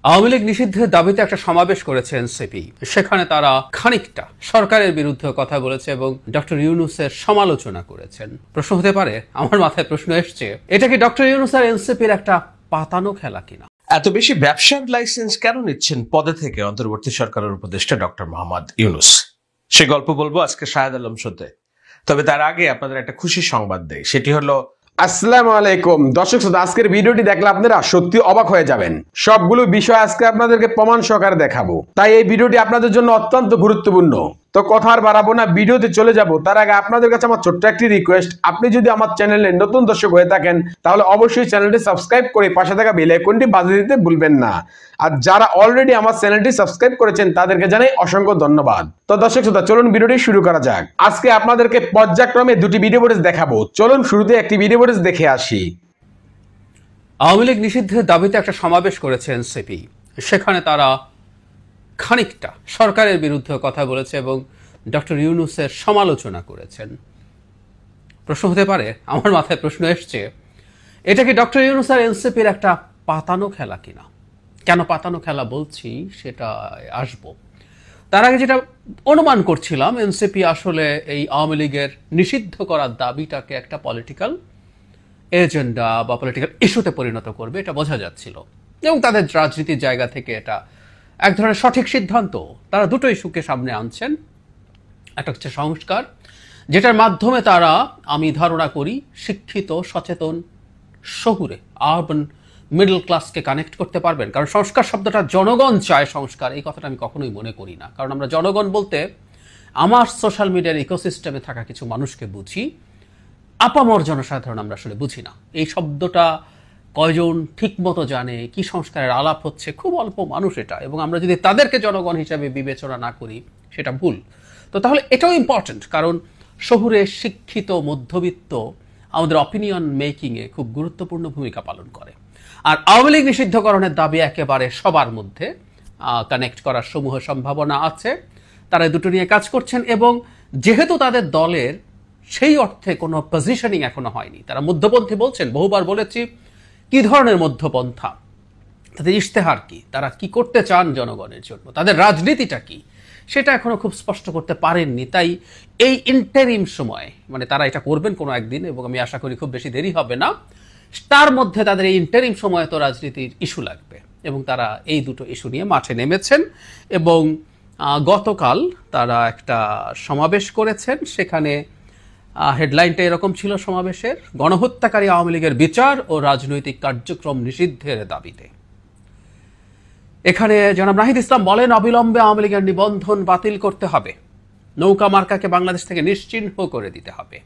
আওয়ামী লীগ নিষিদ্ধের দাবিতে একটা সমাবেশ করেছে এনসিপি। সেখানে তারা খানিকটা সরকারের বিরুদ্ধে কথা বলেছে এবং ডক্টর ইউনূসের সমালোচনা করেছেন। প্রশ্ন হতে পারে, আমার মাথায় প্রশ্ন এসছে, এটা কি ডক্টর ইউনূস আর এনসিপির একটা পাতানো খেলা কিনা? এত বেশি ব্যবসার লাইসেন্স কেন নিচ্ছেন পদে থেকে অন্তর্বর্তী সরকারের উপদেষ্টা ডক্টর মোহাম্মদ ইউনূস? সে গল্প বলবো আজকে শাহেদ আলম শোতে। তবে তার আগে আপনাদের একটা খুশির সংবাদ দেই, সেটি হলো আসসালামু আলাইকুম দর্শক শ্রোতা, আজকের ভিডিওটি দেখলে আপনারা সত্যি অবাক হয়ে যাবেন। সবগুলো বিষয় আজকে আপনাদেরকে প্রমাণ সহকারে দেখাবো, তাই এই ভিডিওটি আপনাদের জন্য অত্যন্ত গুরুত্বপূর্ণ। তো কথা আর বাড়াবো না, ভিডিওতে চলে যাব। তার আগে আপনাদের কাছে আমার ছোট্ট একটি রিকোয়েস্ট, আপনি যদি আমার চ্যানেলে নতুন দর্শক হয়ে থাকেন তাহলে অবশ্যই চ্যানেলটি সাবস্ক্রাইব করে পাশে থাকা বেল আইকনটি বাজিয়ে দিতে ভুলবেন না। আর যারা অলরেডি আমার চ্যানেলটি সাবস্ক্রাইব করেছেন তাদেরকে জানাই অসংখ্য ধন্যবাদ। তো দর্শক শ্রোতা, চলুন ভিডিওটি শুরু করা যাক। আজকে আপনাদেরকে পর্যায়ক্রমে দুটি ভিডিও ফুটেজ দেখাবো। চলুন শুরুতে একটি ভিডিও ফুটেজ দেখে আসি। আওয়ামী লীগ নিষিদ্ধের দাবিতে একটা সমাবেশ করেছে এনসিপি। সেখানে তারা খানিকটা সরকারের বিরুদ্ধে কথা বলেছে এবং ডক্টর ইউনূসের সমালোচনা করেছেন। প্রশ্ন হতে পারে, আমার মাথায় প্রশ্ন এসছে, এটা কি ডক্টর ইউনূস আর এনসিপির একটা পাতানো খেলা কিনা? কেন পাতানো খেলা বলছি সেটা আসবো। তার আগে যেটা অনুমান করছিলাম, এনসিপি আসলে এই আওয়ামী লীগের নিষিদ্ধ করার দাবিটাকে একটা পলিটিক্যাল এজেন্ডা বা পলিটিক্যাল ইস্যুতে পরিণত করবে, এটা বোঝা যাচ্ছিল। এবং তাদের রাজনীতির জায়গা থেকে এটা এক ধরনের সঠিক সিদ্ধান্ত। তারা দুটো ইস্যুকে সামনে আনছেন। একটা হচ্ছে সংস্কার, যেটার মাধ্যমে তারা, আমি ধারণা করি, শিক্ষিত সচেতন শহুরে আরবান মিডল ক্লাসকে কানেক্ট করতে পারবেন। কারণ সংস্কার শব্দটা জনগণ চায় সংস্কার, এই কথাটা আমি কখনোই মনে করি না। কারণ আমরা জনগণ বলতে আমার সোশ্যাল মিডিয়ার ইকোসিস্টেমে থাকা কিছু মানুষকে বুঝি, আপামর জনসাধারণ আমরা আসলে বুঝি না। এই শব্দটা কয়জন ঠিক মতো জানে, কি সংস্কারের আলাপ হচ্ছে, খুব অল্প মানুষ এটা। এবং আমরা যদি তাদেরকে জনগণ হিসাবে বিবেচনা না করি সেটা ভুল। তো তাহলে এটাও ইম্পর্টেন্ট, কারণ শহুরে শিক্ষিত মধ্যবিত্ত আমাদের অপিনিয়ন মেকিংয়ে খুব গুরুত্বপূর্ণ ভূমিকা পালন করে। আর আওয়ামী লীগ নিষিদ্ধকরণের দাবি একেবারে সবার মধ্যে কানেক্ট করার সমূহ সম্ভাবনা আছে। তারা দুটো নিয়ে কাজ করছেন এবং যেহেতু তাদের দলের সেই অর্থে কোনো পজিশনিং এখনো হয়নি, তারা মধ্যপন্থী বলছেন, বহুবার বলেছি। কি ধরনের মধ্যপন্থা, তাদের ইশতেহার কি, তারা কি করতে চান জনগণের জন্য, তাদের রাজনীতিটা কি, সেটা এখনো খুব স্পষ্ট করতে পারেননি। তাই এই ইন্টারিম সময়, মানে তারা এটা করবেন কোনো একদিন এবং আমি আশা করি খুব বেশি দেরি হবে না, তার মধ্যে তাদের এই ইন্টারিম সময় তো রাজনীতির ইস্যু লাগবে এবং তারা এই দুটো ইস্যু নিয়ে মাঠে নেমেছেন। এবং গতকাল তারা একটা সমাবেশ করেছেন। সেখানে হেডলাইনটা এরকম ছিল সমাবেশের, গণহত্যাকারী আওয়ামী লীগের বিচার ও রাজনৈতিক কার্যক্রম নিষিদ্ধের দাবিতে। এখানে জনাব নাহিদ ইসলাম বলেন, অবিলম্বে আওয়ামী লীগের নিবন্ধন বাতিল করতে হবে, নৌকা মার্কাকে বাংলাদেশ থেকে নিশ্চিহ্ন করে দিতে হবে,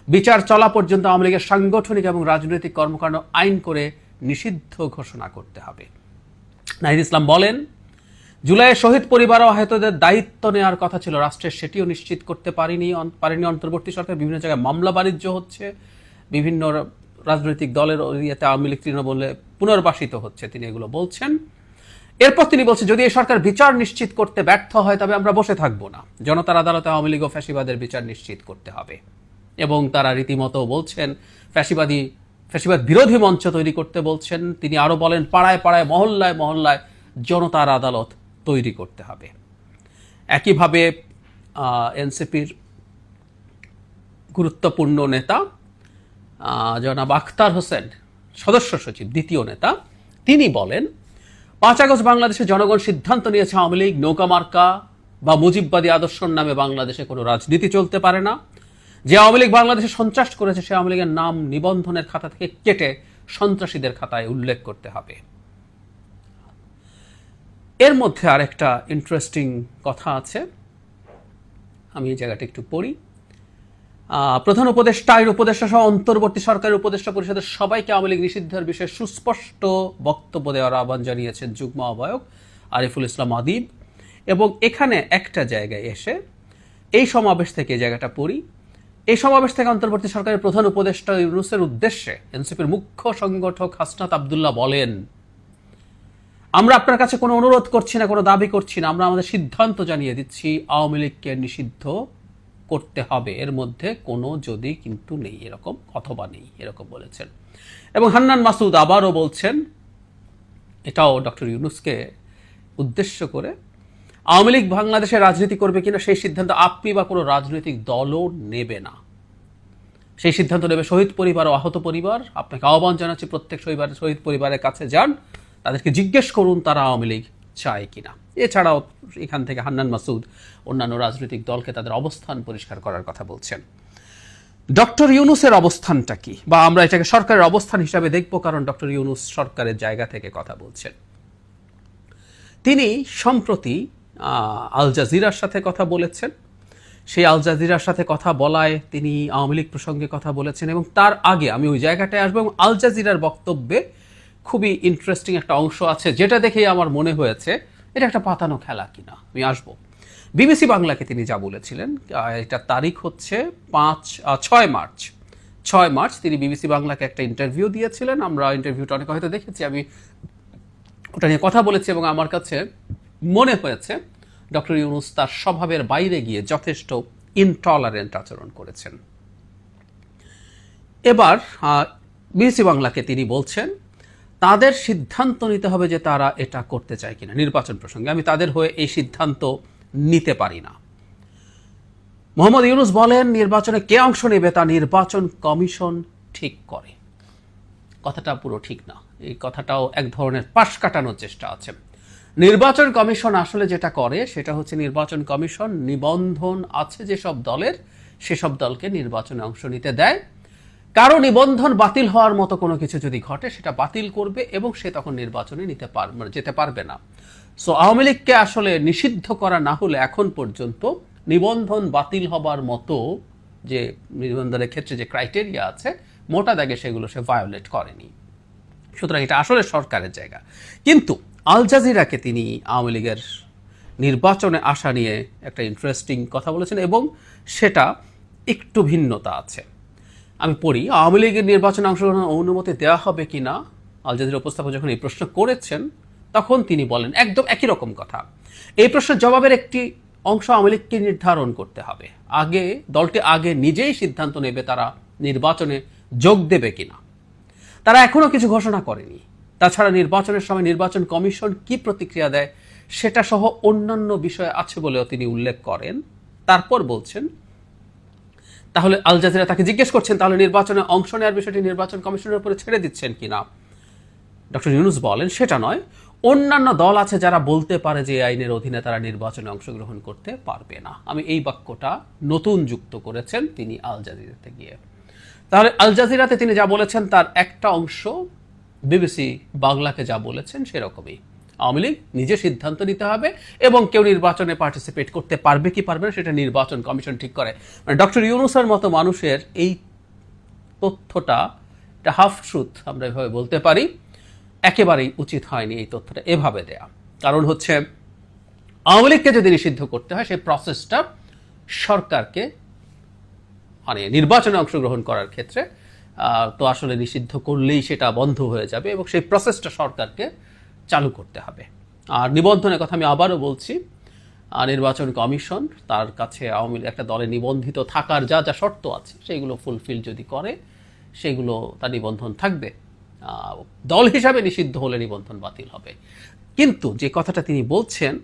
বিচার চলা পর্যন্ত আওয়ামী লীগের সাংগঠনিক এবং রাজনৈতিক কর্মকাণ্ড আইন করে নিষিদ্ধ ঘোষণা করতে হবে। নাহিদ ইসলাম বলেন, জুলাইয়ে শহীদ পরিবার ও আহতদের দায়িত্ব নেওয়ার কথা ছিল রাষ্ট্রের, সেটিও নিশ্চিত করতে পারেনি অন্তর্বর্তী সরকার। বিভিন্ন জায়গায় মামলা বাণিজ্য হচ্ছে, বিভিন্ন রাজনৈতিক দলের ইয়েতে আওয়ামী লীগ তৃণমূলে পুনর্বাসিত হচ্ছে, তিনি এগুলো বলছেন। এরপর তিনি বলছেন, যদি এই সরকার বিচার নিশ্চিত করতে ব্যর্থ হয় তবে আমরা বসে থাকবো না, জনতার আদালতে আওয়ামী লীগ ও ফ্যাসিবাদের বিচার নিশ্চিত করতে হবে। এবং তারা রীতিমতো বলছেন ফ্যাসিবাদ বিরোধী মঞ্চ তৈরি করতে বলছেন। তিনি আরো বলেন, পাড়ায় পাড়ায় মহল্লায় মহল্লায় জনতার আদালত তৈরি করতে হবে। একইভাবে এনসিপির গুরুত্বপূর্ণ নেতা জনাব আখতার হোসেন, সদস্য সচিব দ্বিতীয় নেতা, তিনি বলেন, 5 আগস্ট বাংলাদেশে জনগণ সিদ্ধান্ত নিয়েছে আওয়ামী লীগ নৌকা মার্কা বা মুজিববাদী আদর্শের নামে বাংলাদেশে কোনো রাজনীতি চলতে পারে না। যে আওয়ামী লীগ বাংলাদেশে সন্ত্রাস করেছে সে আওয়ামী লীগের নাম নিবন্ধনের খাতা থেকে কেটে সন্ত্রাসীদের খাতায় উল্লেখ করতে হবে। এর মধ্যে আরেকটা ইন্টারেস্টিং কথা আছে, আমি এই জায়গাটা একটু পড়ি। প্রধান উপদেষ্টা, আইন উপদেষ্টা সহ অন্তর্বর্তী সরকারের উপদেষ্টা পরিষদের সবাইকে আওয়ামী লীগ নিষিদ্ধের বিষয়ে সুস্পষ্ট বক্তব্য দেওয়ার আহ্বান জানিয়েছেন যুগ্ম আহ্বায়ক আরিফুল ইসলাম আদিব। এবং এখানে একটা জায়গায় এসে এই সমাবেশ থেকে জায়গাটা পড়ি। এই সমাবেশ থেকে অন্তর্বর্তী সরকারের প্রধান উপদেষ্টা ইউনূসের উদ্দেশ্যে এনসিপির মুখ্য সংগঠক হাসনাত আব্দুল্লাহ বলেন, আমরা আপনার কাছে কোনো অনুরোধ করছি না, কোনো দাবি করছি না, আমরা আমাদের সিদ্ধান্ত জানিয়ে দিচ্ছি, আওয়ামী লীগকে নিষিদ্ধ করতে হবে, এর মধ্যে কোনো যদি কিন্তু নেই, এরকম অথবা নেই, এরকম বলেছেন। এবং হান্নান মাসুদ আবারও বলছেন, এটাও ডক্টর ইউনূসকে উদ্দেশ্য করে আওয়ামী লীগ বাংলাদেশে রাজনীতি করবে কিনা সেই সিদ্ধান্ত আপনি বা কোনো রাজনৈতিক দলও নেবে না। সেই সিদ্ধান্ত নেবে শহীদ পরিবার ও আহত পরিবার। আপনাকে আহ্বান জানাচ্ছি, প্রত্যেক শহীদ পরিবারের কাছে যান, তাদেরকে জিজ্ঞেস করুন তারা আওয়ামী লীগ চায় কিনা। এছাড়াও এখান থেকে হান্নান মাসুদ অন্যান্য রাজনৈতিক দলকে তাদের অবস্থান পরিষ্কার করার কথা বলছেন। ডক্টর ইউনূসের অবস্থানটা কি, বা আমরা এটাকে সরকারের অবস্থান হিসাবে দেখব, কারণ ডক্টর ইউনূস সরকারের জায়গা থেকে কথা বলছেন। তিনি সম্প্রতি আল জাজিরার সাথে কথা বলেছেন। সেই আল জাজিরার সাথে কথা বলায় তিনি আওয়ামী লীগ প্রসঙ্গে কথা বলেছেন, এবং তার আগে আমি ওই জায়গাটায় আসবো। এবং আল জাজিরার বক্তব্যে খুবই ইন্টারেস্টিং একটা অংশ আছে, যেটা দেখেই আমার মনে হয়েছে এটা একটা পাতানো খেলা কিনা। আমি আসবো। বিবিসি বাংলাকে তিনি যা বলেছিলেন, এটা তারিখ হচ্ছে 6 মার্চ তিনি বিবিসি বাংলাকে একটা ইন্টারভিউ দিয়েছিলেন। আমরা ইন্টারভিউটা অনেক হয়তো দেখেছি, আমি ওটা নিয়ে কথা বলেছি, এবং আমার কাছে মনে হয়েছে ডক্টর ইউনূস তার স্বভাবের বাইরে গিয়ে যথেষ্ট ইনটলারেন্ট আচরণ করেছেন। এবার বিবিসি বাংলাকে তিনি বলছেন তাদের সিদ্ধান্ত নিতে হবে যে তারা এটা করতে চায় কিনা নির্বাচন প্রসঙ্গে। আমি তাদের হয়ে এই সিদ্ধান্ত নিতে পারি না। মোহাম্মদ ইউনূস বলেন নির্বাচনে কে অংশ নেবে তা নির্বাচন কমিশন ঠিক করে। কথাটা পুরো ঠিক না, এই কথাটাও এক ধরনের পাশ কাটানোর চেষ্টা আছে। নির্বাচন কমিশন আসলে যেটা করে সেটা হচ্ছে নির্বাচন কমিশন নিবন্ধন আছে যেসব দলের, সেসব দলকে নির্বাচনে অংশ নিতে দেয়। কারো নিবন্ধন বাতিল হওয়ার মতো কোনো কিছু যদি ঘটে সেটা বাতিল করবে, এবং সে তখন নির্বাচনে যেতে পারবে না। সো আওয়ামী লীগকে আসলে নিষিদ্ধ করা না হলে এখন পর্যন্ত নিবন্ধন বাতিল হবার মতো যে নিবন্ধনের ক্ষেত্রে যে ক্রাইটেরিয়া আছে মোটা দাগে সেগুলো সে ভায়োলেট করেনি। সুতরাং এটা আসলে সরকারের জায়গা। কিন্তু আল জাজিরাকে তিনি আওয়ামী লীগের নির্বাচনে আসা নিয়ে একটা ইন্টারেস্টিং কথা বলেছেন, এবং সেটা একটু ভিন্নতা আছে। আমি পড়ি, আওয়ামী লীগের নির্বাচনে অংশগ্রহণের অনুমতি দেওয়া হবে কিনা আল জাজিরা উপস্থাপক যখন এই প্রশ্ন করেছেন তখন তিনি বলেন একদম একই রকম কথা। এই প্রশ্নের জবাবের একটি অংশ আওয়ামী লীগকে নির্ধারণ করতে হবে। দলটি আগে নিজেই সিদ্ধান্ত নেবে তারা নির্বাচনে যোগ দেবে কিনা। তারা এখনো কিছু ঘোষণা করেনি। তাছাড়া নির্বাচনের সময় নির্বাচন কমিশন কি প্রতিক্রিয়া দেয় সেটা সহ অন্যান্য বিষয় আছে বলেও তিনি উল্লেখ করেন। তারপর বলছেন, তাহলে আল জাজিরা তাকে জিজ্ঞেস করছেন তাহলে নির্বাচনে অংশ নেওয়ার বিষয়টি নির্বাচন কমিশনের উপরে ছেড়ে দিচ্ছেন কিনা। ডক্টর ইউনূস বলেন সেটা নয়, অন্যান্য দল আছে যারা বলতে পারে যে এই আইনের অধীনে তারা নির্বাচনে অংশগ্রহণ করতে পারবে না। আমি এই বাক্যটা নতুন যুক্ত করেছেন তিনি আল জাজিরাতে গিয়ে। তাহলে আল জাজিরাতে তিনি যা বলেছেন তার একটা অংশ বিবিসি বাংলাকে যা বলেছেন সেরকমই। আওয়ামী লীগ নিজে সিদ্ধান্ত নিতে হবে, এবং কেউ নির্বাচনে পার্টিসিপেট করতে পারবে কি পারবে না সেটা নির্বাচন কমিশন ঠিক করে। মানে ডক্টর ইউনূসের মতো মানুষের এই তথ্যটা একটা হাফ ট্রুথ আমরা এভাবে বলতে পারি, একেবারেই উচিত হয়নি এই তথ্যটা এভাবে দেয়া। কারণ হচ্ছে আওয়ামী লীগকে যদি নিষিদ্ধ করতে হয় সেই প্রসেসটা সরকারকে, মানে নির্বাচনে অংশগ্রহণ করার ক্ষেত্রে তো আসলে নিষিদ্ধ করলেই সেটা বন্ধ হয়ে যাবে, এবং সেই প্রসেসটা সরকারকে চালু করতে হবে। আর নিবন্ধনের কথা আমি আবারও বলছি, নির্বাচন কমিশন তার কাছে আওয়ামী লীগ একটা দলে নিবন্ধিত থাকার যা যা শর্ত আছে সেগুলো ফুলফিল যদি করে সেগুলো তার নিবন্ধন থাকবে। দল হিসাবে নিষিদ্ধ হলে নিবন্ধন বাতিল হবে। কিন্তু যে কথাটা তিনি বলছেন,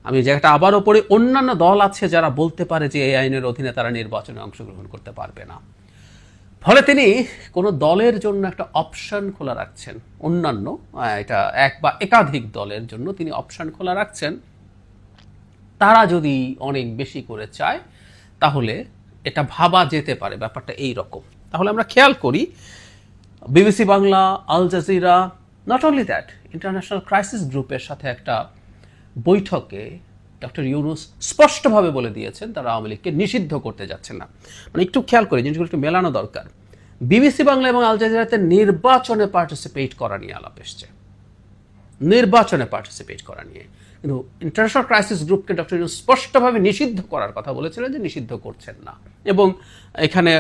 আমি জায়গাটা আবারও পড়ি, অন্যান্য দল আছে যারা বলতে পারে যে এই আইনের অধীনে তারা নির্বাচনে অংশগ্রহণ করতে পারবে না। ফলে তিনি কোনো দলের জন্য একটা অপশন খোলা রাখছেন, অন্যান্য এটা এক বা একাধিক দলের জন্য তিনি অপশন খোলা রাখছেন। তারা যদি অনেক বেশি করে চায় তাহলে এটা ভাবা যেতে পারে, ব্যাপারটা এই রকম। তাহলে আমরা খেয়াল করি BBC Bangla, Al Jazeera, not only that, international crisis গ্রুপের সাথে একটা বৈঠকে ডক্টর ইউনূস স্পষ্টভাবে বলে দিয়েছেন তারা আওয়ামী লীগকে নিষিদ্ধ করতে যাচ্ছেন না। মানে একটু খেয়াল করে জিনিসগুলো একটু মেলানো দরকার। বিবিসি বাংলা এবং আল জাজিরাতে নির্বাচনে পার্টিসিপেট করা নিয়ে আলাপ এসছে, নির্বাচনে পার্টিসিপেট করা নিয়ে। কিন্তু ইন্টারন্যাশনাল ক্রাইসিস গ্রুপকে ডক্টর ইউনূস স্পষ্টভাবে নিষিদ্ধ করার কথা বলেছিলেন যে নিষিদ্ধ করছেন না। এবং এখানে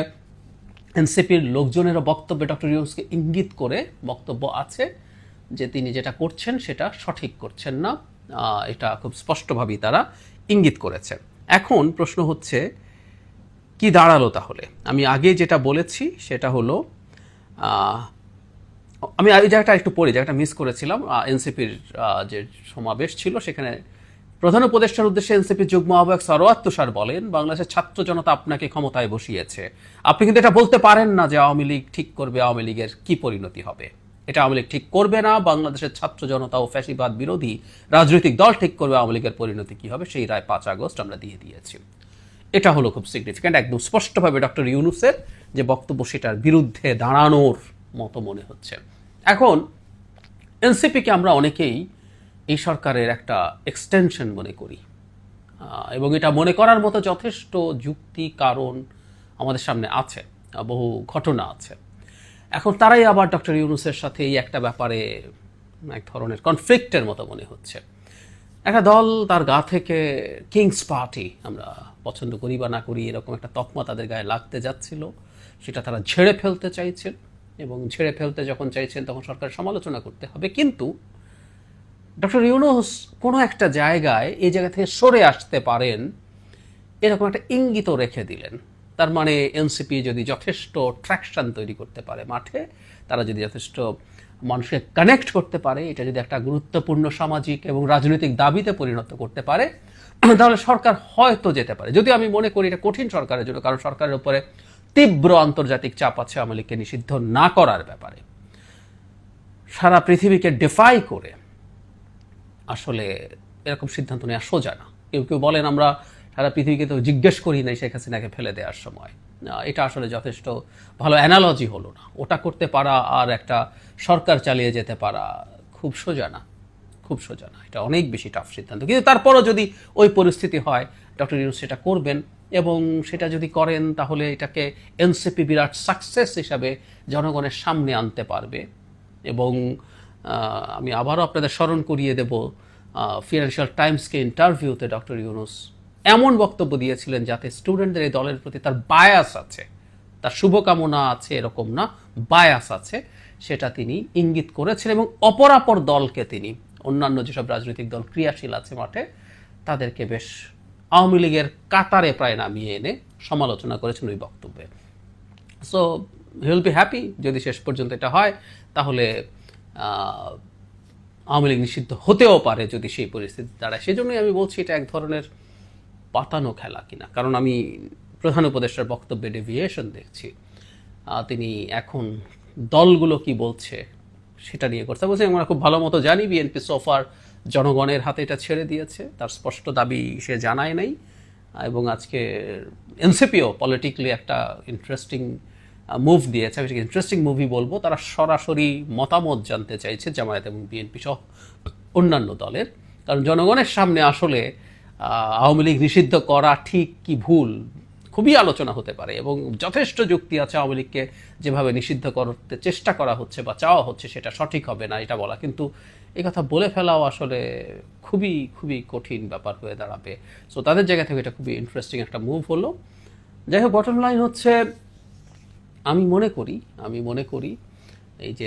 এনসিপির লোকজনেরও বক্তব্যে ডক্টর ইউনূসকে ইঙ্গিত করে বক্তব্য আছে যে তিনি যেটা করছেন সেটা সঠিক করছেন না, এটা খুব স্পষ্টভাবেই তারা ইঙ্গিত করেছে। এখন প্রশ্ন হচ্ছে কি দাঁড়ালো তাহলে? আমি আগে যেটা বলেছি সেটা হলো আমি এই জায়গাটা একটু পড়ি, জায়গাটা মিস করেছিলাম। এনসিপির যে সমাবেশ ছিল সেখানে প্রধান উপদেষ্টার উদ্দেশ্যে এনসিপির যুগ্ম আহ্বায়ক সরওয়াত তুষার বলেন, বাংলাদেশের ছাত্র জনতা আপনাকে ক্ষমতায় বসিয়েছে, আপনি কিন্তু এটা বলতে পারেন না যে আওয়ামী লীগ ঠিক করবে আওয়ামী লীগের কি পরিণতি হবে। এটা আওয়ামী লীগ ঠিক করবে না, বাংলাদেশের ছাত্র জনতা ও ফ্যাসিবাদ বিরোধী রাজনৈতিক দল ঠিক করবে আওয়ামী লীগের পরিণতি কি হবে। সেই রায় 5 আগস্ট আমরা দিয়ে দিয়েছি। এটা হলো খুব সিগনিফিক্যান্ট, একদম স্পষ্টভাবে ডক্টর ইউনূসের যে বক্তব্য সেটার বিরুদ্ধে দাঁড়ানোর মতো মনে হচ্ছে। এখন এনসিপিকে আমরা অনেকেই এই সরকারের একটা এক্সটেনশন মনে করি, এবং এটা মনে করার মতো যথেষ্ট যুক্তি কারণ আমাদের সামনে আছে, বহু ঘটনা আছে। এখন তারাই আবার ডক্টর ইউনূসের সাথে এই একটা ব্যাপারে এক ধরনের কনফ্লিক্টের মতো মনে হচ্ছে। একটা দল তার গা থেকে কিংস পার্টি, আমরা পছন্দ করি বা না করি এরকম একটা তকমা তাদের গায়ে লাগতে যাচ্ছিল, সেটা তারা ঝেড়ে ফেলতে চাইছেন, এবং ঝেড়ে ফেলতে যখন চাইছেন তখন সরকারের সমালোচনা করতে হবে। কিন্তু ডক্টর ইউনূস কোনো একটা জায়গায় এই জায়গা থেকে সরে আসতে পারেন এরকম একটা ইঙ্গিতও রেখে দিলেন। তার মানে এনসিপি যদি যথেষ্ট ট্র্যাকশন তৈরি করতে পারে মাঠে, তারা যদি যথেষ্ট মানুষকে কানেক্ট করতে পারে, এটা যদি একটা গুরুত্বপূর্ণ সামাজিক এবং রাজনৈতিক দাবিতে পরিণত করতে পারে, তাহলে সরকার হয়তো যেতে পারে। যদিও আমি মনে করি এটা কঠিন সরকারের জন্য, কারণ সরকারের উপরে তীব্র আন্তর্জাতিক চাপ আছে আওয়ামী লীগকে নিষিদ্ধ না করার ব্যাপারে। সারা পৃথিবীকে ডিফাই করে আসলে এরকম সিদ্ধান্ত নেওয়া সোজা না। কেউ কেউ বলেন আমরা সারা পৃথিবীকে তো জিজ্ঞেস করি নাই শেখ হাসিনাকে ফেলে দেওয়ার সময়। এটা আসলে যথেষ্ট ভালো অ্যানালজি হলো না। ওটা করতে পারা আর একটা সরকার চালিয়ে যেতে পারা খুব সোজা না, খুব সোজা না। এটা অনেক বেশি টাফ সিদ্ধান্ত। কিন্তু তারপরও যদি ওই পরিস্থিতি হয়, ডক্টর ইউনূস সেটা করবেন, এবং সেটা যদি করেন তাহলে এটাকে এনসিপি বিরাট সাকসেস হিসাবে জনগণের সামনে আনতে পারবে। এবং আমি আবারও আপনাদের স্মরণ করিয়ে দেব, ফিনান্সিয়াল টাইমসকে ইন্টারভিউতে ডক্টর ইউনূস এমন বক্তব্য দিয়েছিলেন যাতে স্টুডেন্টদের এই দলের প্রতি তার বায়াস আছে, তার শুভকামনা আছে এরকম না, বায়াস আছে, সেটা তিনি ইঙ্গিত করেছেন। এবং অপরাপর দলকে তিনি, অন্যান্য যেসব রাজনৈতিক দল ক্রিয়াশীল আছে মাঠে, তাদেরকে বেশ আওয়ামী লীগের কাতারে প্রায় নামিয়ে এনে সমালোচনা করেছেন ওই বক্তব্যে। So he will be happy যদি শেষ পর্যন্ত এটা হয়, তাহলে আওয়ামী লীগ নিষিদ্ধ হতেও পারে যদি সেই পরিস্থিতি দাঁড়ায়। সেই জন্যই আমি বলছি এটা এক ধরনের পাতানো খেলা কিনা, কারণ আমি প্রধান উপদেষ্টার বক্তব্যে ডেভিয়েশন দেখছি। তিনি এখন দলগুলো কি বলছে সেটা নিয়ে করতে বলছে। আমরা খুব ভালো মতো জানি বিএনপি সোফার জনগণের হাতে এটা ছেড়ে দিয়েছে, তার স্পষ্ট দাবি সে জানায় নাই। এবং আজকে এনসিপিও পলিটিক্যালি একটা ইন্টারেস্টিং মুভ দিয়েছে, আমি ইন্টারেস্টিং মুভি বলবো। তারা সরাসরি মতামত জানতে চাইছে জামায়াত এবং বিএনপি সহ অন্যান্য দলের, কারণ জনগণের সামনে আসলে আওয়ামী লীগ নিষিদ্ধ করা ঠিক কি ভুল খুবই আলোচনা হতে পারে, এবং যথেষ্ট যুক্তি আছে আওয়ামী লীগকে যেভাবে নিষিদ্ধ করতে চেষ্টা করা হচ্ছে বা চাওয়া হচ্ছে সেটা সঠিক হবে না এটা বলা, কিন্তু এই কথা বলে ফেলাও আসলে খুবই খুবই কঠিন ব্যাপার হয়ে দাঁড়াবে। সো তাদের জায়গা থেকে এটা খুবই ইন্টারেস্টিং একটা মুভ হলো। যাই হোক, বটম লাইন হচ্ছে আমি মনে করি এই যে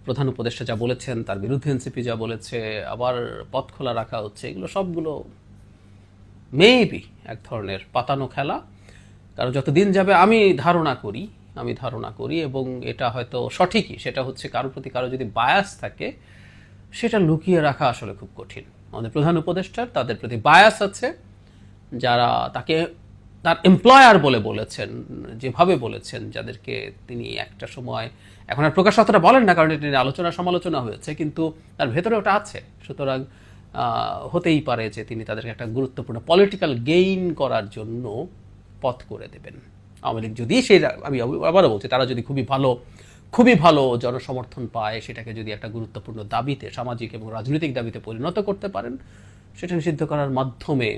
প্রধান উপদেষ্টা যা বলেছেন, তার বিরুদ্ধে এনসিপি যা বলেছে, আবার পথ খোলা রাখা হচ্ছে, এগুলো সবগুলো মেবি এক ধরনের পাতানো খেলা। কারণ যত দিন যাবে আমি ধারণা করি এবং এটা হয়তো সঠিকই, সেটা হচ্ছে কারোর প্রতি কারো যদি বায়াস থাকে সেটা লুকিয়ে রাখা আসলে খুব কঠিন। আমাদের প্রধান উপদেষ্টার তাদের প্রতি বায়াস আছে, যারা তাকে তার এমপ্লয়ার বলে বলেছেন, যেভাবে বলেছেন, যাদেরকে তিনি একটা সময়, এখন আর প্রকাশ অতটা বলেন না কারণ এটা আলোচনা সমালোচনা হয়েছে, কিন্তু তার ভেতরে ওটা আছে। সুতরাং হতেই পারে যে তিনি তাদেরকে একটা গুরুত্বপূর্ণ পলিটিক্যাল গেইন করার জন্য পথ করে দেবেন। আওয়ামী লীগ যদি সেই, আমি আবারও বলছি, তারা যদি খুবই ভালো জনসমর্থন পায়, সেটাকে যদি একটা গুরুত্বপূর্ণ দাবিতে, সামাজিক এবং রাজনৈতিক দাবিতে পরিণত করতে পারেন, সেটা নিষিদ্ধ করার মাধ্যমে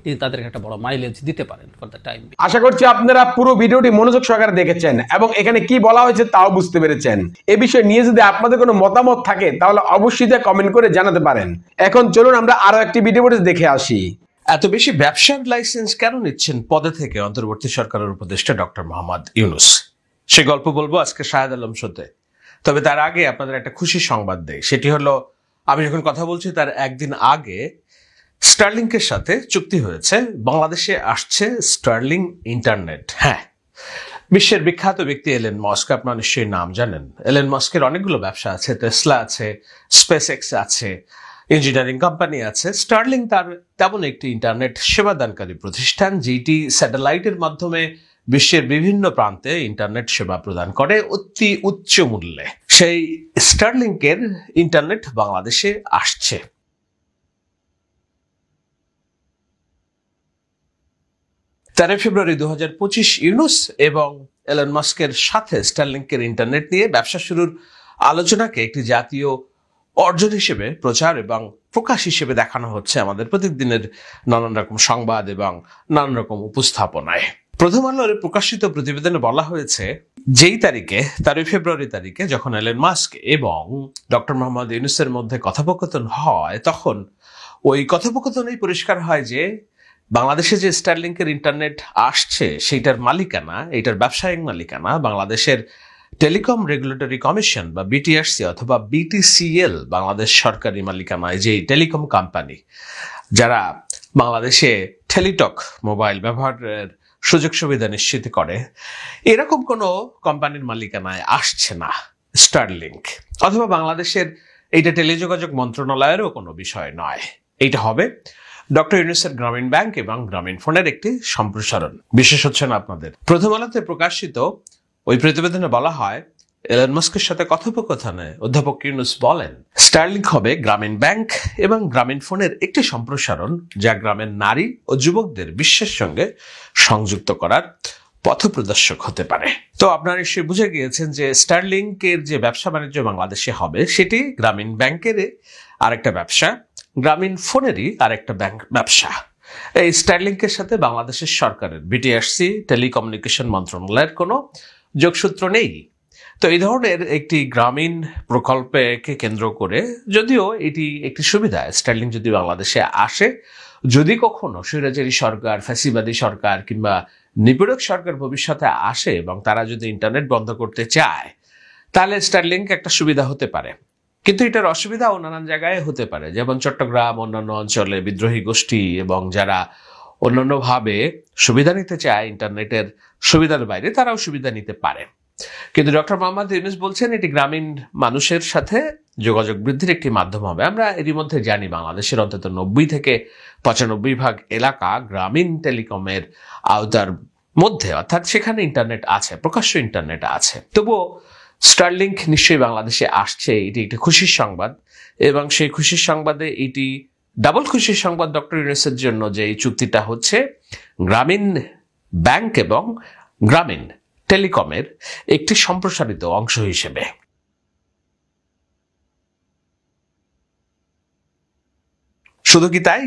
তিনি তাদেরকে একটা বড় মাইলেজ দিতে পারেন ফর দ্য টাইম। আশা করছি আপনারা পুরো ভিডিওটি মনোযোগ সহকারে দেখেছেন এবং এখানে কি বলা হয়েছে তাও বুঝতে পেরেছেন। এ বিষয় নিয়ে যদি আপনাদের কোনো মতামত থাকে তাহলে অবশ্যই তা কমেন্ট করে জানাতে পারেন। এখন চলুন আমরা আরো একটি ভিডিও দেখে আসি। এত বেশি ব্যবসার লাইসেন্স কেন নিচ্ছেন পদে থেকে অন্তর্বর্তী সরকারের উপদেষ্টা ডক্টর মোহাম্মদ ইউনূস? সে গল্প বলবো আজকে শাহেদ আলম শোতে। তবে তার আগে আপনাদের একটা খুশি সংবাদ দেই। সেটি হলো, আমি যখন কথা বলছি তার একদিন আগে স্টারলিংকের সাথে চুক্তি হয়েছে, বাংলাদেশে আসছে স্টারলিং ইন্টারনেট। হ্যাঁ, বিশ্বের বিখ্যাত ব্যক্তি এলেন মাস্ক, আপনারা নিশ্চয়ই নাম জানেন। এলেন মাস্কের অনেকগুলো ব্যবসা আছে, টেসলা আছে, স্পেসএক্স আছে, ইঞ্জিনিয়ারিং কোম্পানি আছে। স্টারলিং তার তেমন একটি ইন্টারনেট সেবাদানকারী প্রতিষ্ঠান, যেটি স্যাটেলাইটের মাধ্যমে বিশ্বের বিভিন্ন প্রান্তে ইন্টারনেট সেবা প্রদান করে অতি উচ্চ মূল্যে। সেই স্টারলিংকের ইন্টারনেট বাংলাদেশে আসছে। ফেব্রুয়ারি 2025 ইউনুস এবং এলন মাস্কের সাথে স্টারলিংকের ইন্টারনেট নিয়ে ব্যবসা শুরুর আলোচনাকে একটি জাতীয় অর্জন হিসেবে প্রচার এবং প্রকাশ হিসেবে দেখানো হচ্ছে আমাদের প্রতিদিনের নানান রকম সংবাদ এবং নানান রকম উপস্থাপনায়। প্রথম আলোর প্রকাশিত প্রতিবেদনে বলা হয়েছে, যেই তারিখে 13 ফেব্রুয়ারি তারিখে যখন এলন মাস্ক এবং ডক্টর মোহাম্মদ ইউনুসের মধ্যে কথোপকথন হয়, তখন ওই কথোপকথনেই পরিষ্কার হয় যে বাংলাদেশে যে স্টারলিংকের ইন্টারনেট আসছে সেইটার মালিকানা, এইটার ব্যবসায়িক মালিকানা বাংলাদেশের টেলিকম রেগুলেটরি কমিশন বা বিটিআরসি অথবা বিটিসিএল, বাংলাদেশ সরকারি মালিকানায় যে টেলিকম কোম্পানি যারা বাংলাদেশে টেলিটক মোবাইল ব্যবহারের সুযোগ সুবিধা নিশ্চিত করে, এরকম কোনো কোম্পানির মালিকানায় আসছে না স্টারলিংক। অথবা বাংলাদেশের এইটা টেলিযোগাযোগ মন্ত্রণালয়েরও কোনো বিষয় নয়। এইটা হবে ডক্টর ইউনুসের গ্রামীণ ব্যাংক এবং গ্রামীণ ফোনের একটি সম্প্রসারণ। বিশেষ হচ্ছে না আপনাদের প্রথম আলোতে প্রকাশিত ওই প্রতিবেদনে বলা হয়, এলন মাস্কের সাথে কথোপকথনে অধ্যাপক ইউনুস বলেন, স্টারলিংক হবে গ্রামীণ ব্যাংক এবং গ্রামীণ ফোনের একটি সম্প্রসারণ, যা গ্রামের নারী ও যুবকদের বিশ্বের সঙ্গে সংযুক্ত করার পথপ্রদর্শক হতে পারে। তো আপনারা নিশ্চয়ই বুঝে গিয়েছেন যে স্টারলিংকের যে ব্যবসা বাণিজ্য বাংলাদেশে হবে সেটি গ্রামীণ ব্যাংকের আরেকটা ব্যবসা, গ্রামীণ ফোনেরই আরেকটা ব্যবসা। এই স্টারলিংকের সাথে বাংলাদেশের সরকারের বিটিআরসি টেলিকমিউনিকেশন মন্ত্রণালয়ের কোনো যোগসূত্র নেই। তো এই ধরনের একটি গ্রামীণ প্রকল্পকে কেন্দ্র করে, যদিও এটি একটি সুবিধা, স্টারলিংক যদি বাংলাদেশে আসে, যদি কখনো স্বৈরাচারী সরকার, ফ্যাসিবাদী সরকার কিংবা নিপীড়ক সরকার ভবিষ্যতে আসে এবং তারা যদি ইন্টারনেট বন্ধ করতে চায়, তাহলে স্টারলিংক একটা সুবিধা হতে পারে। কিন্তু এটার অসুবিধাও নানান জায়গায় হতে পারে, যেমন চট্টগ্রাম, অন্যান্য অঞ্চলে বিদ্রোহী গোষ্ঠী এবং যারা অন্যান্যভাবে সুবিধা নিতে চায় ইন্টারনেটের সুবিধার বাইরে, তারাও সুবিধা নিতে পারে। কিন্তু ডক্টর মোহাম্মদ ইউনুস বলছেন এটি গ্রামীণ মানুষের সাথে যোগাযোগ বৃদ্ধির একটি মাধ্যম হবে। আমরা এরই মধ্যে জানি বাংলাদেশের অন্তত 90 থেকে 95% এলাকা গ্রামীণ টেলিকমের আওতার মধ্যে, অর্থাৎ সেখানে ইন্টারনেট আছে, প্রকাশ্য ইন্টারনেট আছে। তবুও স্টারলিংক নিশ্চয়ই বাংলাদেশে আসছে, এটি একটি খুশির সংবাদ এবং সেই খুশির সংবাদে এটি ডাবল খুশির সংবাদ ডক্টর ইউনুসের জন্য যে এই চুক্তিটা হচ্ছে গ্রামীণ ব্যাংক এবং গ্রামীণ টেলিকমের একটি সম্প্রসারিত অংশ হিসেবে। শুধু কি তাই,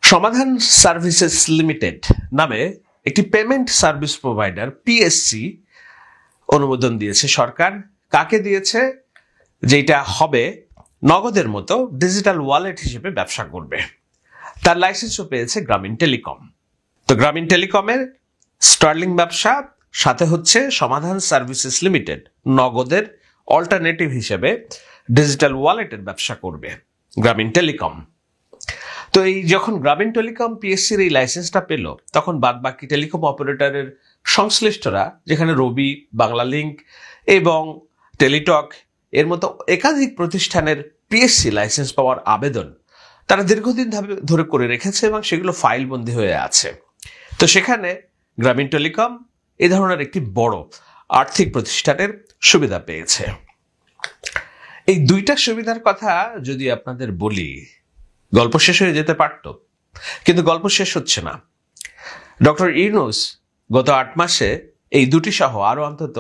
সমাধান সার্ভিসেস লিমিটেড নামে একটি পেমেন্ট সার্ভিস প্রোভাইডার পিএসসি অনুমোদন দিয়েছে সরকার। কাকে দিয়েছে? যেটা হবে নগদের মতো ডিজিটাল ওয়ালেট হিসেবে ব্যবসা করবে। তার লাইসেন্সও পেয়েছে গ্রামীণ টেলিকম। তো গ্রামীণ টেলিকমের স্টারলিংক ব্যবসা, সাথে হচ্ছে সমাধান সার্ভিসেস লিমিটেড নগদের অল্টারনেটিভ হিসেবে ডিজিটাল ওয়ালেটের ব্যবসা করবে গ্রামীণ টেলিকম। তো এই যখন গ্রামীণ টেলিকম পিএসসির এই লাইসেন্সটা পেল, তখন বাদ বাকি টেলিকম অপারেটরের সংশ্লিষ্টরা, যেখানে রবি, বাংলালিংক এবং টেলিটক এর মতো একাধিক প্রতিষ্ঠানের পিএসসি লাইসেন্স পাওয়ার আবেদন তারা দীর্ঘদিন ধরে করে রেখেছে এবং সেগুলো ফাইলবন্দি হয়ে আছে। তো সেখানে গ্রামীণ টেলিকম এ ধরনের একটি বড় আর্থিক প্রতিষ্ঠানের সুবিধা পেয়েছে। এই দুইটা সুবিধার কথা যদি আপনাদের বলি, গল্প শেষ হয়ে যেতে পারত, কিন্তু গল্প শেষ হচ্ছে না। ডক্টর ইউনুস গত 8 মাসে এই দুটি সহ আরো অন্তত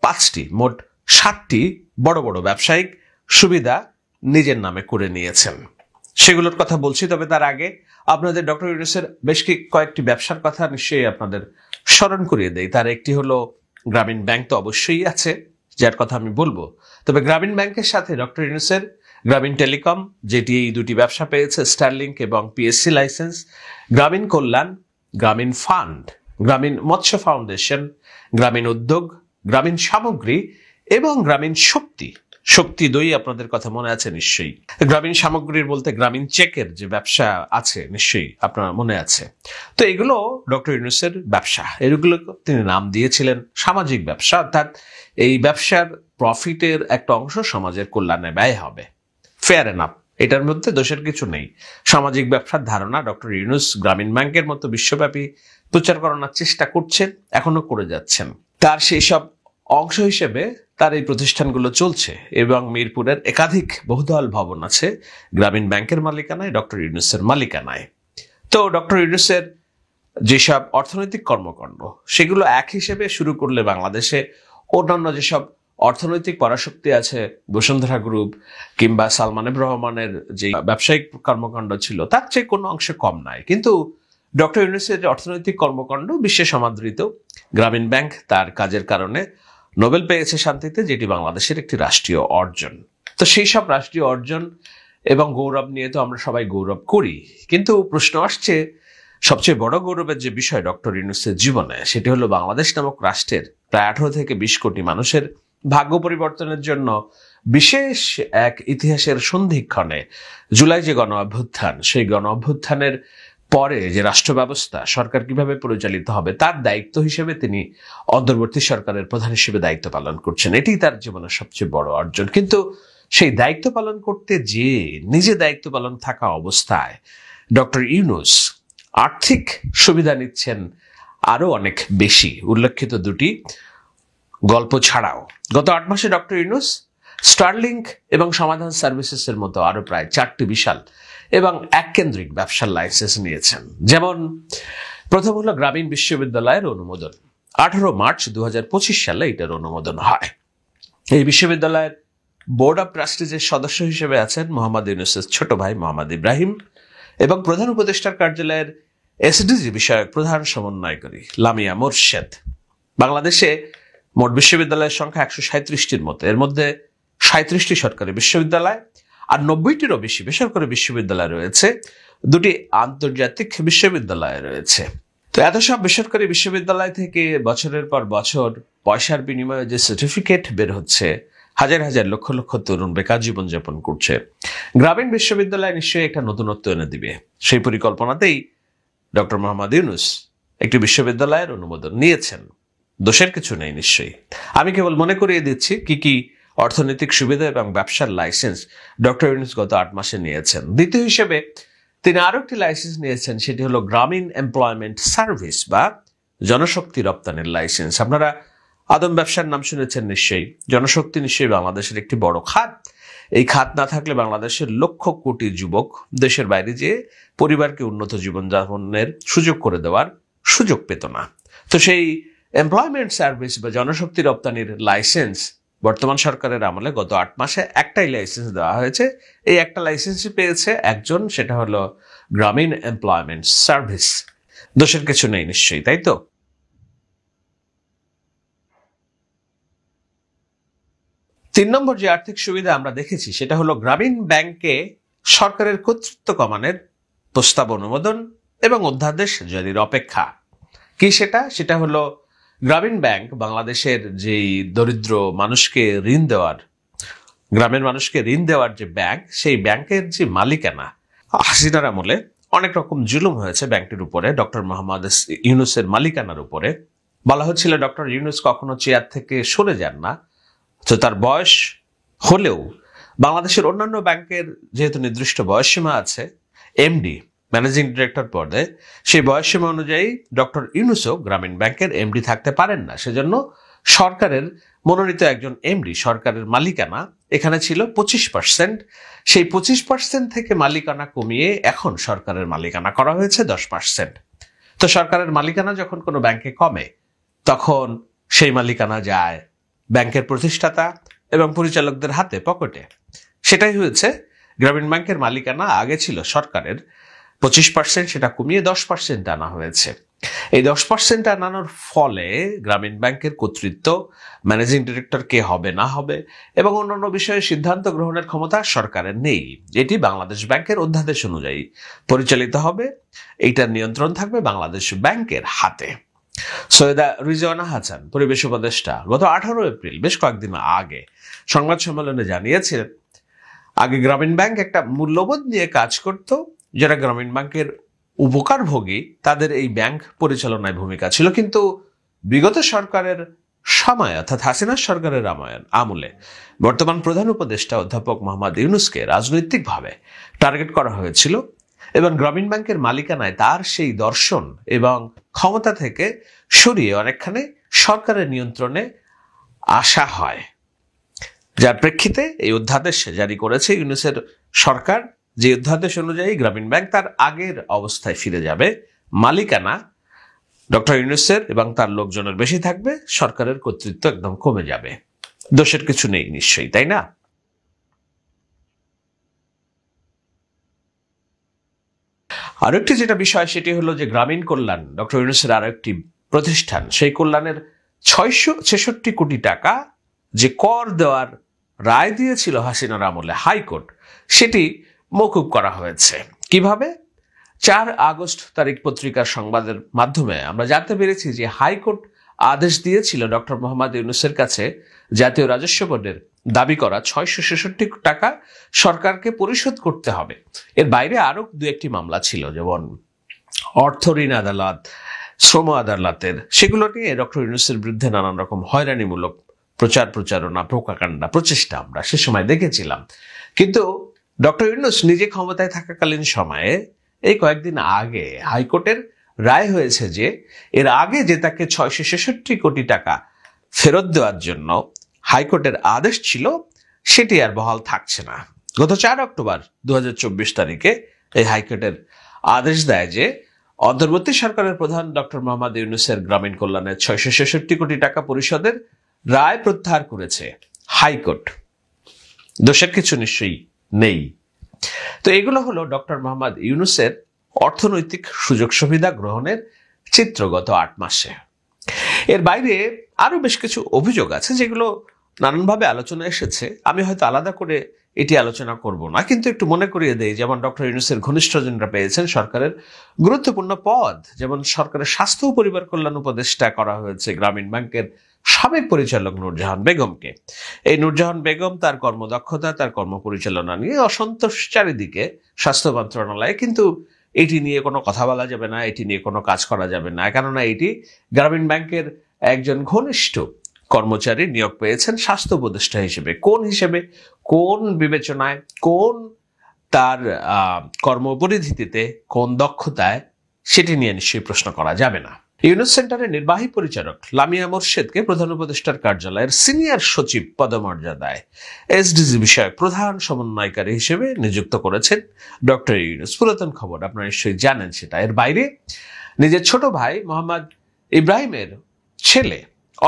5টি, মোট 7টি বড় বড় ব্যবসায়িক সুবিধা নিজের নামে করে নিয়েছেন। সেগুলোর কথা বলছি, তবে তার আগে আপনাদের ডক্টর ইউনুসের বেশ কয়েকটি ব্যবসার কথা নিশ্চয়ই আপনাদের স্মরণ করিয়ে দেই। তার একটি হলো গ্রামীণ ব্যাংক, তো অবশ্যই আছে, যার কথা আমি বলবো। তবে গ্রামীণ ব্যাংকের সাথে ডক্টর ইউনুসের গ্রামীণ টেলিকম, যেটি এই দুটি ব্যবসা পেয়েছে, স্টারলিংক এবং পিএসসি লাইসেন্স, গ্রামীণ কল্যাণ, গ্রামীণ ফান্ড, গ্রামীণ মৎস্য ফাউন্ডেশন, গ্রামীণ উদ্যোগ, গ্রামীণ সামগ্রী এবং গ্রামীণ শক্তি শক্তি দই আপনাদের কথা মনে আছে নিশ্চয়ই। গ্রামীণ সামগ্রীর বলতে গ্রামীণ চেকের যে ব্যবসা আছে নিশ্চয়ই আপনার মনে আছে। তো এগুলো ডক্টর ইউনূসের ব্যবসা, এগুলো তিনি নাম দিয়েছিলেন সামাজিক ব্যবসা, অর্থাৎ এই ব্যবসার প্রফিটের একটা অংশ সমাজের কল্যাণে ব্যয় হবে। ফেয়ার এনাফ, এটার মধ্যে দোষের কিছু নেই। সামাজিক ব্যবসার ধারণা ডক্টর ইউনূস গ্রামীণ ব্যাংকের মতো বিশ্বব্যাপী প্রচার করানোর চেষ্টা করছেন, এখনো করে যাচ্ছেন। তার সেই সব অংশ হিসেবে তার এই প্রতিষ্ঠানগুলো চলছে এবং মিরপুরের একাধিক বহুতল ভবন আছে গ্রামীণ ব্যাংকের মালিকানায়, ডক্টর ইউনূসের মালিকানায়। তো ডক্টর ইউনূসের যেসব অর্থনৈতিক কর্মকাণ্ড সেগুলো এক হিসেবে শুরু করলে বাংলাদেশে অন্যান্য যেসব অর্থনৈতিক পরাশক্তি আছে, বসুন্ধরা গ্রুপ কিংবা সালমান এফ রহমানের যে ব্যবসায়িক কর্মকাণ্ড ছিল তার চেয়ে কোনো অংশে কম নাই। কিন্তু ডক্টর ইউনূসের অর্থনৈতিক কর্মকাণ্ড বিশ্বে সমাদৃত। গ্রামীণ ব্যাংক তার কাজের কারণে নোবেল পেয়েছে শান্তিতে, যেটি বাংলাদেশের একটি রাষ্ট্রীয় অর্জন। তো সেই সব রাষ্ট্রীয় অর্জন এবং গৌরব নিয়ে তো আমরা সবাই গৌরব করি, কিন্তু প্রশ্ন আসছে সবচেয়ে বড় গৌরবের যে বিষয় ডক্টর ইউনূসের জীবনে, সেটি হলো বাংলাদেশ নামক রাষ্ট্রের প্রায় 18 থেকে 20 কোটি মানুষের ভাগ্য পরিবর্তনের জন্য বিশেষ এক ইতিহাসের সন্ধিক্ষণে জুলাই যে গণ অভ্যুত্থান, সেই গণ অভ্যুত্থানের পরে যে রাষ্ট্র ব্যবস্থা, সরকার কিভাবে পরিচালিত হবে তার দায়িত্ব হিসেবে তিনি অন্তর্বর্তী সরকারের প্রধান হিসেবে দায়িত্ব পালন করছেন। এটি তার জীবনের সবচেয়ে বড় অর্জন। কিন্তু সেই দায়িত্ব পালন করতে যে নিজে দায়িত্ব পালন থাকা অবস্থায় ডক্টর ইউনূস আর্থিক সুবিধা নিচ্ছেন আরো অনেক বেশি। উল্লেখিত দুটি গল্প ছাড়াও গত 8 মাসে ডক্টর ইউনূস স্টারলিংক এবং সমাধান সার্ভিসেসের মতো আরো প্রায় 4টি বিশাল এবং এককেন্দ্রিক ব্যবসার লাইসেন্স নিয়েছেন। যেমন প্রথম হলো গ্রামীণ বিশ্ববিদ্যালয়ের অনুমোদন। 18 মার্চ 2025 সালে এটার অনুমোদন হয়। এই বিশ্ববিদ্যালয়ের বোর্ড অব ট্রাস্টিজের সদস্য হিসেবে আছেন মোহাম্মদ ইউনূসের ছোট ভাই মোহাম্মদ ইব্রাহিম এবং প্রধান উপদেষ্টার কার্যালয়ের এসডিজি বিষয়ক প্রধান সমন্বয়কারী লামিয়া মোর্শেদ। বাংলাদেশে মোট বিশ্ববিদ্যালয়ের সংখ্যা 137টির মতো, এর মধ্যে 37টি সরকারি বিশ্ববিদ্যালয় আর 90টিরও বেশি বেসরকারি বিশ্ববিদ্যালয় রয়েছে, 2টি আন্তর্জাতিক বিশ্ববিদ্যালয় রয়েছে। তো এত সব বেসরকারি বিশ্ববিদ্যালয় থেকে বছরের পর বছর পয়সার বিনিময়ে যে সার্টিফিকেট বের হচ্ছে, হাজার হাজার লক্ষ লক্ষ তরুণ বেকার জীবনযাপন করছে। গ্রামীণ বিশ্ববিদ্যালয় নিশ্চয়ই একটা নতুনত্ব এনে দিবে। সেই পরিকল্পনাতেই ডক্টর মোহাম্মদ ইউনূস একটি বিশ্ববিদ্যালয়ের অনুমোদন নিয়েছেন। দোষের কিছু নেই নিশ্চয়ই। আমি কেবল মনে করিয়ে দিচ্ছি কি কি অর্থনৈতিক সুবিধা এবং ব্যবসার লাইসেন্স ডক্টর ইউনূস গত 8 মাসে নিয়েছেন। দ্বিতীয় হিসেবে তিনি আরো একটি লাইসেন্স নিয়েছেন, সেটি হলো গ্রামীণ এমপ্লয়মেন্ট সার্ভিস বা জনশক্তি রপ্তানির লাইসেন্স। আপনারা আদম ব্যবসার নাম শুনেছেন নিশ্চয়ই। জনশক্তি নিশ্চয়ই বাংলাদেশের একটি বড় খাত। এই খাত না থাকলে বাংলাদেশের লক্ষ কোটি যুবক দেশের বাইরে যেয়ে পরিবারকে উন্নত জীবনযাপনের সুযোগ করে দেওয়ার সুযোগ পেত না। তো সেই এমপ্লয়মেন্ট সার্ভিস বা জনশক্তি রপ্তানির লাইসেন্স বর্তমান সরকারের আমলে গত 8 মাসে একটাই লাইসেন্স দেওয়া হয়েছে। এই একটা লাইসেন্সই পেয়েছে একজন, সেটা হলো গ্রামীণ এমপ্লয়মেন্ট সার্ভিস। দোষের কিছু নেই নিশ্চয়ই, তাই তো? তিন নম্বর যে আর্থিক সুবিধা আমরা দেখেছি সেটা হলো গ্রামীণ ব্যাংকে সরকারের কর্তৃত্ব কমানোর প্রস্তাব অনুমোদন এবং অধ্যাদেশ জারির অপেক্ষা। কি সেটা? সেটা হলো গ্রামীণ ব্যাংক বাংলাদেশের যেই দরিদ্র মানুষকে ঋণ দেওয়ার, গ্রামের মানুষকে ঋণ দেওয়ার যে ব্যাংক, সেই ব্যাংকের যে মালিকানা, হাসিনার আমলে অনেক রকম জুলুম হয়েছে ব্যাংকটির উপরে, ডক্টর মোহাম্মদ ইউনূসের মালিকানার উপরে। বলা হচ্ছিল ডক্টর ইউনূস কখনো চেয়ার থেকে সরে যান না। তো তার বয়স হলেও বাংলাদেশের অন্যান্য ব্যাংকের যেহেতু নির্দিষ্ট বয়সসীমা আছে, এমডি ম্যানেজিং ডিরেক্টর পদে, সেই বয়সসীমা অনুযায়ী ডক্টর ইউনূসও গ্রামীণ ব্যাংকের এমডি থাকতে পারেন না। সেজন্য সরকারের মনোনীত একজন এমডি, সরকারের মালিকানা এখানে ছিল 25%। সেই 25% থেকে মালিকানা কমিয়ে এখন সরকারের মালিকানা করা হয়েছে 10%। তো সরকারের মালিকানা যখন কোনো ব্যাংকে কমে, তখন সেই মালিকানা যায় ব্যাংকের প্রতিষ্ঠাতা এবং পরিচালকদের হাতে, পকেটে। সেটাই হয়েছে। গ্রামীণ ব্যাংকের মালিকানা আগে ছিল সরকারের 25%, সেটা কমিয়ে 10% আনা হয়েছে। এই 10% আনানোর ফলে গ্রামীণ ব্যাংকের কর্তৃত্ব, ম্যানেজিং ডিরেক্টর কে হবে না হবে এবং অন্যান্য বিষয়ে সিদ্ধান্ত গ্রহণের ক্ষমতা সরকারের নেই। এটি বাংলাদেশ ব্যাংকের অধ্যাদেশ অনুযায়ী পরিচালিত হবে। এইটার নিয়ন্ত্রণ থাকবে বাংলাদেশ ব্যাংকের হাতে। সৈয়দা রিজওয়ানা হাসান, পরিবেশ উপদেষ্টা, গত 18 এপ্রিল, বেশ কয়েকদিন আগে সংবাদ সম্মেলনে জানিয়েছিলেন আগে গ্রামীণ ব্যাংক একটা মূল্যবোধ নিয়ে কাজ করত, যারা গ্রামীণ ব্যাংকের উপকারভোগী তাদের এই ব্যাংক পরিচালনায় ভূমিকা ছিল। কিন্তু বিগত সরকারের সময় অর্থাৎ হাসিনা সরকারের আমলে বর্তমান প্রধান উপদেষ্টা অধ্যাপক মোহাম্মদ ইউনূসকে রাজনৈতিকভাবে টার্গেট করা হয়েছিল এবং গ্রামীণ ব্যাংকের মালিকানায় তার সেই দর্শন এবং ক্ষমতা থেকে সরিয়ে অনেকখানি সরকারের নিয়ন্ত্রণে আসা হয়, যার প্রেক্ষিতে এই অধ্যাদেশ জারি করেছে ইউনূসের সরকার। যে অধ্যাদেশ অনুযায়ী গ্রামীণ ব্যাংক তার আগের অবস্থায় ফিরে যাবে, মালিকানা ডক্টর ইউনূসের এবং তার লোকজনের বেশি থাকবে, সরকারের কর্তৃত্ব একদম কমে যাবে। দোষের কিছু নেই নিশ্চয়ই, তাই না? আরেকটি যেটা বিষয় সেটি হলো যে গ্রামীণ কল্যাণ ডক্টর ইউনূসের আরো একটি প্রতিষ্ঠান, সেই কল্যাণের 666 কোটি টাকা যে কর দেওয়ার রায় দিয়েছিল হাসিনার আমলে হাইকোর্ট, সেটি মওকুফ করা হয়েছে। কিভাবে? 4 আগস্ট তারিখ পত্রিকার সংবাদের মাধ্যমে আমরা জানতে পেরেছি যে হাইকোর্ট আদেশ দিয়েছিল ডক্টর মোহাম্মদ ইউনূসের কাছে জাতীয় রাজস্ব বোর্ডের দাবি করা 666 টাকা সরকারকে পরিশোধ করতে হবে। এর বাইরে আরো 2-1টি মামলা ছিল, যেমন অর্থ ঋণ আদালত, শ্রম আদালতের, সেগুলো নিয়ে ডক্টর ইউনূসের বিরুদ্ধে নানান রকম হয়রানিমূলক প্রচারণা, প্রোপাগান্ডা, প্রচেষ্টা আমরা সে সময় দেখেছিলাম। কিন্তু ডক্টর ইউনূস নিজে ক্ষমতায় থাকাকালীন সময়ে এই কয়েকদিন আগে হাইকোর্টের রায় হয়েছে যে এর আগে যে তাকে 666 কোটি টাকা ফেরত দেওয়ার জন্য হাইকোর্টের আদেশ ছিল সেটি আর বহাল থাকছে না। গত 4 অক্টোবর 2024 তারিখে এই হাইকোর্টের আদেশ দেয় যে অন্তর্বর্তী সরকারের প্রধান ডক্টর মোহাম্মদ ইউনূসের গ্রামীণ কল্যাণের 666 কোটি টাকা পরিশোধের রায় প্রত্যাহার করেছে হাইকোর্ট। দোষের কিছু নিশ্চয়ই নেই। তো এগুলো হলো ডক্টর মোহাম্মদ ইউনূসের অর্থনৈতিক সুযোগ সুবিধা গ্রহণের চিত্র গত 8 মাসে। এর বাইরে আরো বেশ কিছু অভিযোগ আছে যেগুলো নানানভাবে আলোচনা এসেছে। আমি হয়তো আলাদা করে এটি আলোচনা করব না, কিন্তু একটু মনে করিয়ে দেই, যেমন ডক্টর ইউনূসের ঘনিষ্ঠজনরা পেয়েছেন সরকারের গুরুত্বপূর্ণ পদ, যেমন সরকারের স্বাস্থ্য ও পরিবার কল্যাণ উপদেষ্টা করা হয়েছে গ্রামীণ ব্যাংকের সাবেক পরিচালক নূরজাহান বেগমকে। এই নূরজাহান বেগম তার কর্মদক্ষতা, তার কর্মপরিচালনা নিয়ে অসন্তোষ চারিদিকে স্বাস্থ্য মন্ত্রণালয়ে, কিন্তু এটি নিয়ে কোনো কথা বলা যাবে না, এটি নিয়ে কোনো কাজ করা যাবে না, কেননা এটি গ্রামীণ ব্যাংকের একজন ঘনিষ্ঠ কর্মচারী নিয়োগ পেয়েছেন স্বাস্থ্য উপদেষ্টা হিসেবে। কোন হিসেবে, কোন বিবেচনায়, কোন তার কর্মপরিধিতে, কোন দক্ষতায়, সেটি নিয়ে নিশ্চয়ই প্রশ্ন করা যাবে না। ইউনূস সেন্টারের নির্বাহী পরিচালক লামিয়া মোর্শেদকে প্রধান উপদেষ্টার কার্যালয়ের সিনিয়র সচিব পদমর্যাদায় এসডিজি বিষয়ক প্রধান সমন্বয়কারী হিসেবে নিযুক্ত করেছেন ডক্টর ইউনূস। পুরাতন খবর, আপনারা নিশ্চয়ই জানেন সেটা। এর বাইরে নিজের ছোট ভাই মোহাম্মদ ইব্রাহিমের ছেলে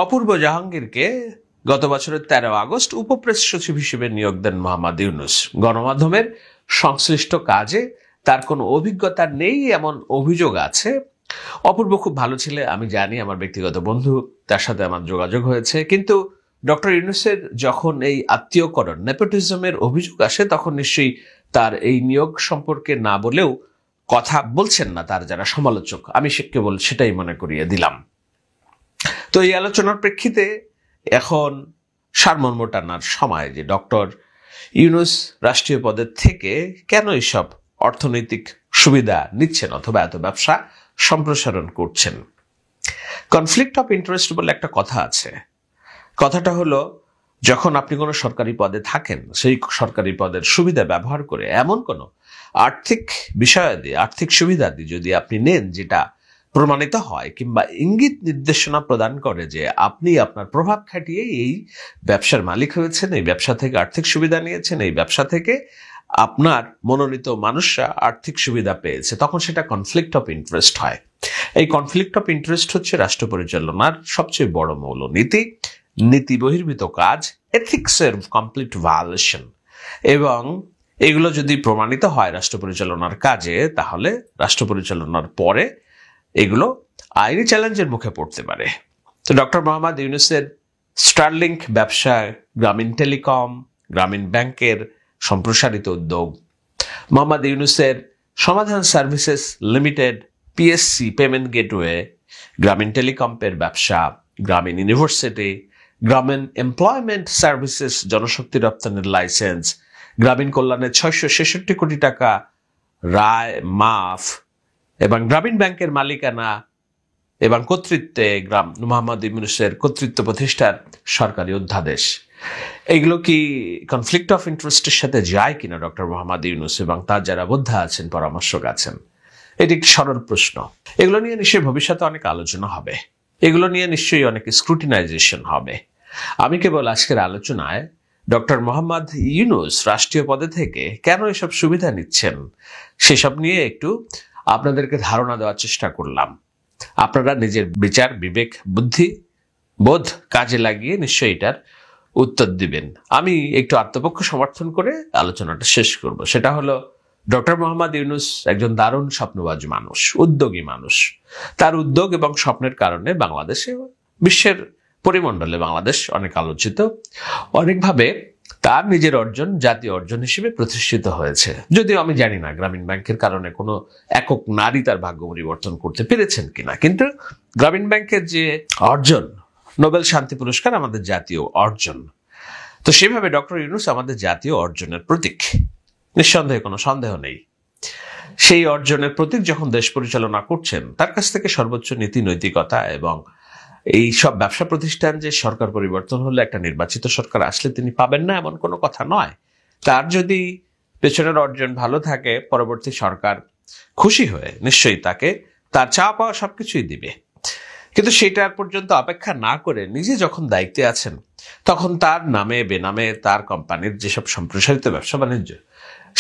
অপূর্ব জাহাঙ্গীরকে গত বছরের 13 আগস্ট উপপ্রেস সচিব হিসেবে নিয়োগ দেন মোহাম্মদ ইউনূস। গণমাধ্যমের সংশ্লিষ্ট কাজে তার কোনো অভিজ্ঞতা নেই এমন অভিযোগ আছে। অপূর্ব খুব ভালো ছেলে, আমি জানি, আমার ব্যক্তিগত বন্ধু, তার সাথে আমার যোগাযোগ হয়েছে। কিন্তু ডক্টর ইউনূসের যখন এই আত্মীয়করণ, নেপোটিজমের অভিযোগ আসে, তখন নিশ্চয়ই তার এই নিয়োগ সম্পর্কে না বলেও কথা বলছেন না তার যারা সমালোচক। আমি কেবল সেটাই মনে করিয়ে দিলাম। তো এই আলোচনার প্রেক্ষিতে এখন সারমর্ম টানার সময় যে ডক্টর ইউনূস রাষ্ট্রীয় পদের থেকে কেন এইসব অর্থনৈতিক সুবিধা নিচ্ছেন অথবা এত ব্যবসা সম্প্রসারণ করছেন। কনফ্লিক্ট অফ ইন্টারেস্ট বলে একটা কথা আছে। কথাটা হলো, যখন আপনি কোনো সরকারি পদে থাকেন, সেই সরকারি পদের সুবিধা ব্যবহার করে এমন কোনো আর্থিক বিষয়াদি, আর্থিক সুবিধাদি যদি আপনি নেন যেটা প্রমাণিত হয় কিংবা ইঙ্গিত নির্দেশনা প্রদান করে যে আপনি আপনার প্রভাব খাটিয়ে এই ব্যবসার মালিক হয়েছেন, এই ব্যবসা থেকে আর্থিক সুবিধা নিয়েছেন, এই ব্যবসা থেকে আপনার মনোনীত মানুষরা আর্থিক সুবিধা পেয়েছে, তখন সেটা কনফ্লিক্ট অফ ইন্টারেস্ট হয়। এই কনফ্লিক্ট অফ ইন্টারেস্ট হচ্ছে রাষ্ট্র পরিচালনার সবচেয়ে বড় মৌলনীতি, নীতি বহির্ভূত কাজ, এথিক্সের কমপ্লিট ভায়োলেশন। এবং এগুলো যদি প্রমাণিত হয় রাষ্ট্র পরিচালনার কাজে, তাহলে রাষ্ট্র পরিচালনার পরে এগুলো আইনি চ্যালেঞ্জের মুখে পড়তে পারে। তো ডক্টর মোহাম্মদ ইউনূসের স্টারলিংক ব্যবসায়, গ্রামীণ টেলিকম, গ্রামীণ ব্যাংকের সম্প্রসারিত উদ্যোগ, মোহাম্মদ ইউনূসের সমাধান services limited, PSC payment gateway, গ্রামীণ টেলিকমের ব্যবসা, গ্রামীণ ইউনিভার্সিটি, গ্রামীণ এমপ্লয়মেন্ট সার্ভিসেস জনশক্তি রপ্তানির লাইসেন্স, গ্রামীণ কল্যাণে 666 কোটি টাকা রায় মাফ, এবং গ্রামীণ ব্যাংকের মালিকানা এবং কর্তৃত্বে মোহাম্মদ ইউনূসের কর্তৃত্ব প্রতিষ্ঠার সরকারি অধ্যাদেশ, এগুলো কি কনফ্লিক্ট অফ ইন্টারেস্টের সাথে যায় কিনা ডক্টর মোহাম্মদ ইউনূস এবং তার যারা বোদ্ধা আছেন, পরামর্শক আছেন? এটি একটি সরল প্রশ্ন। এগুলো নিয়ে নিশ্চয়ই ভবিষ্যতে অনেক আলোচনা হবে, এগুলো নিয়ে নিশ্চয়ই অনেক স্ক্রুটিনাইজেশন হবে। আমি কেবল আজকের আলোচনায় ডক্টর মোহাম্মদ ইউনূস রাষ্ট্রীয় পদে থেকে কেন এসব সুবিধা নিচ্ছেন সেসব নিয়ে একটু আপনাদেরকে ধারণা দেওয়ার চেষ্টা করলাম। আপনারা নিজের বিচার, বিবেক, বুদ্ধি, বোধ কাজে লাগিয়ে নিশ্চয়ই এটার উত্তর দিবেন। আমি একটু আত্মপক্ষ সমর্থন করে আলোচনাটা শেষ করব। সেটা হলো, ডক্টর মোহাম্মদ ইউনূস একজন দারুণ স্বপ্নবাজ মানুষ, উদ্যোগী মানুষ। তার উদ্যোগ এবং স্বপ্নের কারণে বাংলাদেশে, বিশ্বের পরিমণ্ডলে বাংলাদেশ অনেক আলোচিত। অনেকভাবে তার নিজের অর্জন জাতীয় অর্জন হিসেবে প্রতিষ্ঠিত হয়েছে। যদিও আমি জানি না গ্রামীণ ব্যাংকের কারণে কোনো একক নারী তার ভাগ্য পরিবর্তন করতে পেরেছেন কিনা, কিন্তু গ্রামীণ ব্যাংকের যে অর্জন, নোবেল শান্তি পুরস্কার আমাদের জাতীয় অর্জন। তো সেভাবে ডক্টর ইউনূস আমাদের জাতীয় অর্জনের প্রতীক, নিঃসন্দেহে কোনো সন্দেহ নেই। সেই অর্জনের প্রতীক যখন দেশ পরিচালনা করছেন, তার কাছ থেকে সর্বোচ্চ নীতি নৈতিকতা এবং এই সব ব্যবসা প্রতিষ্ঠান যে সরকার পরিবর্তন হলে একটা নির্বাচিত সরকার আসলে তিনি পাবেন না এমন কোনো কথা নয়। তার যদি পেছনের অর্জন ভালো থাকে, পরবর্তী সরকার খুশি হয়ে নিশ্চয়ই তাকে তার চা পাওয়া সবকিছুই দিবে। কিন্তু সেটার পর্যন্ত অপেক্ষা না করে নিজে যখন দায়িত্বে আছেন, তখন তার নামে বেনামে তার কোম্পানির যেসব সম্প্রসারিত ব্যবসা বাণিজ্য,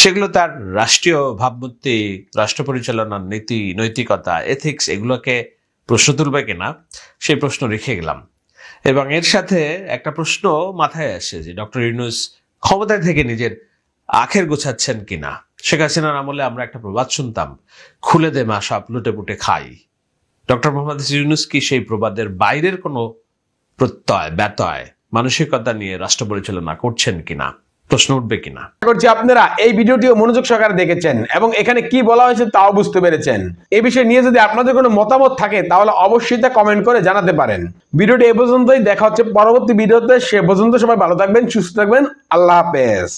সেগুলো তার রাষ্ট্রীয় ভাবমূর্তি, রাষ্ট্র পরিচালনার নীতি নৈতিকতা, এথিক্স, এগুলোকে প্রশ্ন তুলবে কিনা সেই প্রশ্ন রেখে গেলাম। এবং এর সাথে একটা প্রশ্ন মাথায় আসে যে ডক্টর ইউনূস ক্ষমতায় থেকে নিজের আখের গোছাচ্ছেন কিনা। শেখ হাসিনার আমলে আমরা একটা প্রবাদ শুনতাম, খুলে দে মা সব লুটে পুটে খাই। ডক্টর মোহাম্মদ ইউনূস কি সেই প্রবাদের বাইরের কোনো প্রত্যয় ব্যতয় মানসিকতা নিয়ে রাষ্ট্র পরিচালনা করছেন কিনা, প্রশ্ন উঠবে কিনা। আশা করছি আপনারা এই ভিডিওটিও মনোযোগ সহকারে দেখেছেন এবং এখানে কি বলা হয়েছে তাও বুঝতে পেরেছেন। এই বিষয় নিয়ে যদি আপনাদের কোনো মতামত থাকে তাহলে অবশ্যই তা কমেন্ট করে জানাতে পারেন। ভিডিওটি এ পর্যন্তই, দেখা হচ্ছে পরবর্তী ভিডিওতে। সে পর্যন্ত সবাই ভালো থাকবেন, সুস্থ থাকবেন। আল্লাহ হাফেজ।